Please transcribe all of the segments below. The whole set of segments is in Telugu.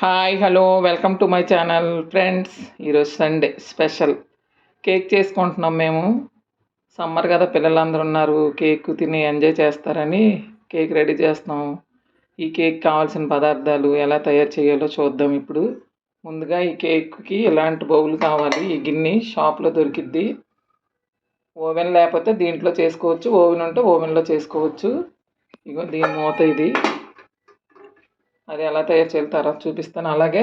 Hi hello welcome to my channel friends. ఈరోజు సండే స్పెషల్ కేక్ చేసుకుంటున్నాం. మేము సమ్మర్ కదా, పిల్లలందరూ ఉన్నారు, కేక్ తిని ఎంజాయ్ చేస్తారని కేక్ రెడీ చేస్తున్నాం. ఈ కేక్ కావాల్సిన పదార్థాలు ఎలా తయారు చేయాలో చూద్దాం. ఇప్పుడు ముందుగా ఈ కేక్కి ఇలాంటి బౌల్ కావాలి. ఈ గిన్నె షాప్లో దొరికిద్ది. ఓవెన్ లేకపోతే దీంట్లో చేసుకోవచ్చు, ఓవెన్ ఉంటే ఓవెన్లో చేసుకోవచ్చు. ఇగో దీని మూత ఇది. అది ఎలా తయారు చేయాలి తర్వాత చూపిస్తాను. అలాగే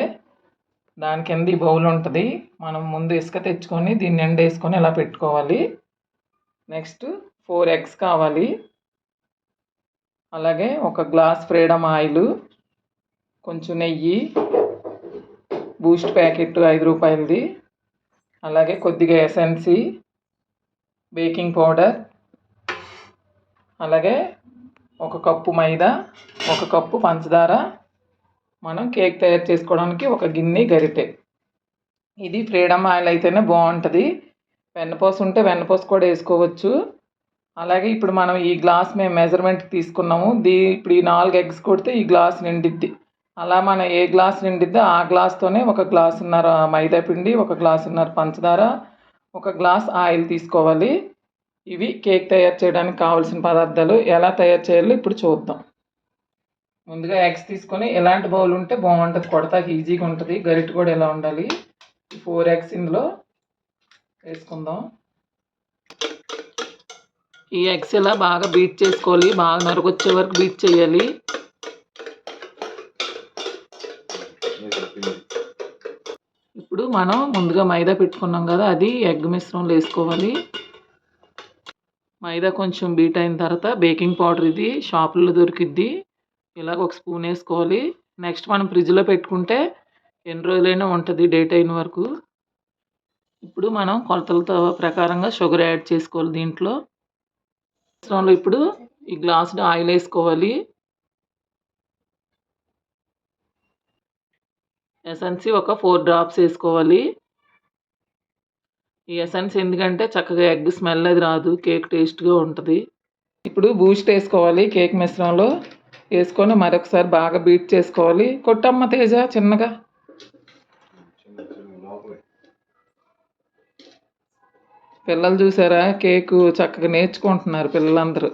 దాని కింద ఈ బౌల్ ఉంటుంది. మనం ముందు ఇసుక తెచ్చుకొని దీన్ని నిండా వేసుకొని ఇలా పెట్టుకోవాలి. నెక్స్ట్ 4 ఎగ్స్ కావాలి. అలాగే ఒక గ్లాస్ ఫ్రీడమ్ ఆయిల్, కొంచెం నెయ్యి, బూస్ట్ ప్యాకెట్ 5 రూపాయలది, అలాగే కొద్దిగా ఎసెన్సీ, బేకింగ్ పౌడర్, అలాగే 1 కప్పు మైదా, 1 కప్పు పంచదార, మనం కేక్ తయారు చేసుకోవడానికి ఒక గిన్నె, గరిటె. ఇది ఫ్రీడమ్ ఆయిల్ అయితేనే బాగుంటుంది. వెన్నపూస ఉంటే వెన్నపూస కూడా వేసుకోవచ్చు. అలాగే ఇప్పుడు మనం ఈ గ్లాస్ మేము మెజర్మెంట్కి తీసుకున్నాము. ఇప్పుడు ఈ 4 ఎగ్స్ కొడితే ఈ గ్లాస్ నిండిద్ది. అలా మనం ఏ గ్లాస్ నిండిద్దో ఆ గ్లాస్తోనే 1 గ్లాసున్నర మైదా పిండి, 1 గ్లాసున్నర పంచదార, 1 గ్లాస్ ఆయిల్ తీసుకోవాలి. ఇవి కేక్ తయారు చేయడానికి కావాల్సిన పదార్థాలు. ఎలా తయారు చేయాలో ఇప్పుడు చూద్దాం. ముందుగా ఎగ్స్ తీసుకొని ఎలాంటి బౌల్ ఉంటే బాగుంటుంది, కొడతాకి ఈజీగా ఉంటుంది. గరిటె కూడా ఎలా ఉండాలి. 4 ఎగ్స్ ఇందులో వేసుకుందాం. ఈ ఎగ్స్ ఇలా బాగా బీట్ చేసుకోవాలి. బాగా నరకొచ్చే వరకు బీట్ చేయాలి. ఇప్పుడు మనం ముందుగా మైదా పెట్టుకున్నాం కదా, అది ఎగ్ మిశ్రమంలో వేసుకోవాలి. మైదా కొంచెం బీట్ అయిన తర్వాత బేకింగ్ పౌడర్, ఇది షాపుల్లో దొరికిద్ది, ఇలాగ 1 స్పూన్ వేసుకోవాలి. నెక్స్ట్ మనం ఫ్రిడ్జ్లో పెట్టుకుంటే ఎన్ని రోజులైనా ఉంటుంది, డేట్ అయిన వరకు. ఇప్పుడు మనం కొలతలతో ప్రకారంగా షుగర్ యాడ్ చేసుకోవాలి. దీంట్లో ఇప్పుడు ఈ గ్లాసులో ఆయిల్ వేసుకోవాలి. ఎసెన్సీ ఒక 4 డ్రాప్స్ వేసుకోవాలి. ఈ ఎసెన్స్ ఎందుకంటే చక్కగా ఎగ్ స్మెల్ అది రాదు, కేక్ టేస్ట్గా ఉంటుంది. ఇప్పుడు బూస్ట్ వేసుకోవాలి. కేక్ మిశ్రమంలో వేసుకొని మరొకసారి బాగా బీట్ చేసుకోవాలి. కొట్టమ్మ తేజ చిన్నగా. పిల్లలు చూసారా, కేకు చక్కగా నేర్చుకుంటున్నారు పిల్లలందరూ.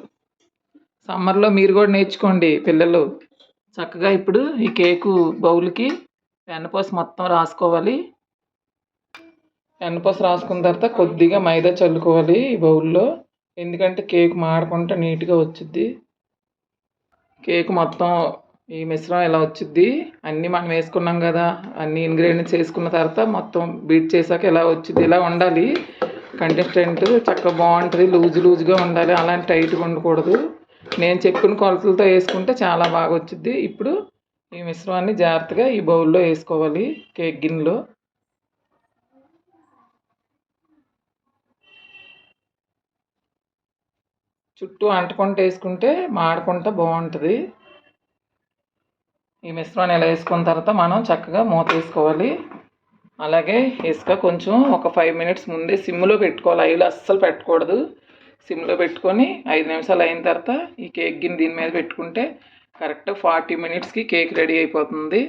సమ్మర్లో మీరు కూడా నేర్చుకోండి పిల్లలు చక్కగా. ఇప్పుడు ఈ కేకు బౌల్కి వెన్నపూస మొత్తం రాసుకోవాలి. వెన్నపూస రాసుకున్న తర్వాత కొద్దిగా మైదా చల్లుకోవాలి ఈ బౌల్లో, ఎందుకంటే కేక్ మాడకుండా నీట్గా వచ్చిద్ది. కేక్ మొత్తం ఈ మిశ్రమం ఇలా వచ్చిద్ది. అన్నీ మనం వేసుకున్నాం కదా, అన్ని ఇంగ్రీడియంట్స్ వేసుకున్న తర్వాత మొత్తం బీట్ చేశాక ఇలా వచ్చింది. ఇలా ఉండాలి కంటెస్టెంట్, చక్కగా బాగుంటుంది. లూజ్గా ఉండాలి, అలాంటి టైట్గా ఉండకూడదు. నేను చెప్పిన కొలతలతో వేసుకుంటే చాలా బాగా వచ్చిద్ది. ఇప్పుడు ఈ మిశ్రమాన్ని జాగ్రత్తగా ఈ బౌల్లో వేసుకోవాలి. కేక్ గిన్నెలో చుట్టూ అంటుకుంటూ వేసుకుంటే మాడకుండా బాగుంటుంది. ఈ మిశ్రమాన్ని ఇలా వేసుకున్న తర్వాత మనం చక్కగా మూత వేసుకోవాలి. అలాగే ఇసుక కొంచెం ఒక 5 మినిట్స్ ముందే సిమ్లో పెట్టుకోవాలి. ఆయిల్ అస్సలు పెట్టకూడదు. సిమ్లో పెట్టుకొని 5 నిమిషాలు అయిన తర్వాత ఈ కేక్ గిన్నె దీని మీద పెట్టుకుంటే కరెక్ట్ 40 మినిట్స్కి కేక్ రెడీ అయిపోతుంది.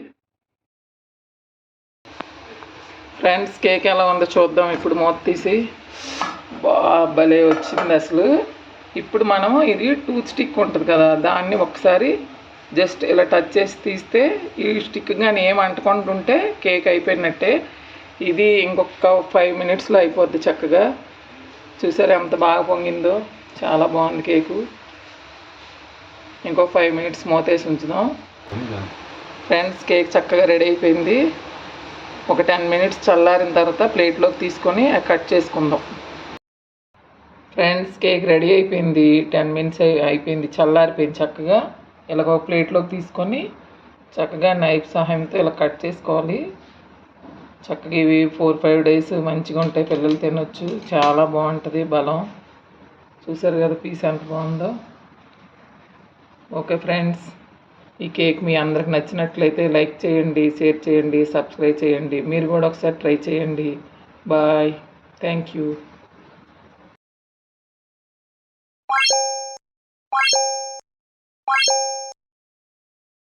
ఫ్రెండ్స్, కేక్ ఎలా ఉందో చూద్దాం. ఇప్పుడు మూత తీసి భలే వచ్చింది అసలు. ఇప్పుడు మనం ఇది టూత్ స్టిక్ ఉంటుంది కదా, దాన్ని ఒకసారి జస్ట్ ఇలా టచ్ చేసి తీస్తే ఈ స్టిక్ కానీ ఏం అంటుకుంటుంటే కేక్ అయిపోయినట్టే. ఇది ఇంకొక 5 మినిట్స్లో అయిపోద్ది చక్కగా. చూసారా ఎంత బాగా పొంగిందో, చాలా బాగుంది కేకు. ఇంకొక 5 మినిట్స్ మూత వేసి ఉంచుదాం. ఫ్రెండ్స్, కేక్ చక్కగా రెడీ అయిపోయింది. ఒక 10 మినిట్స్ చల్లారిన తర్వాత ప్లేట్లోకి తీసుకొని కట్ చేసుకుందాం. ఫ్రెండ్స్, కేక్ రెడీ అయిపోయింది. 10 మినిట్స్ అయిపోయింది, చల్లారిపోయింది చక్కగా. ఇలాగ ఒక ప్లేట్లోకి తీసుకొని చక్కగా నైఫ్ సహాయంతో ఇలా కట్ చేసుకోవాలి. చక్కగా ఇవి 4-5 డేస్ మంచిగా ఉంటాయి, పిల్లలు తినొచ్చు, చాలా బాగుంటుంది బలం. చూసారు కదా పీస్ ఎంత బాగుందో. ఓకే ఫ్రెండ్స్, ఈ కేక్ మీ అందరికి నచ్చినట్లయితే లైక్ చేయండి, షేర్ చేయండి, సబ్స్క్రైబ్ చేయండి. మీరు కూడా ఒకసారి ట్రై చేయండి. Bye, thank you.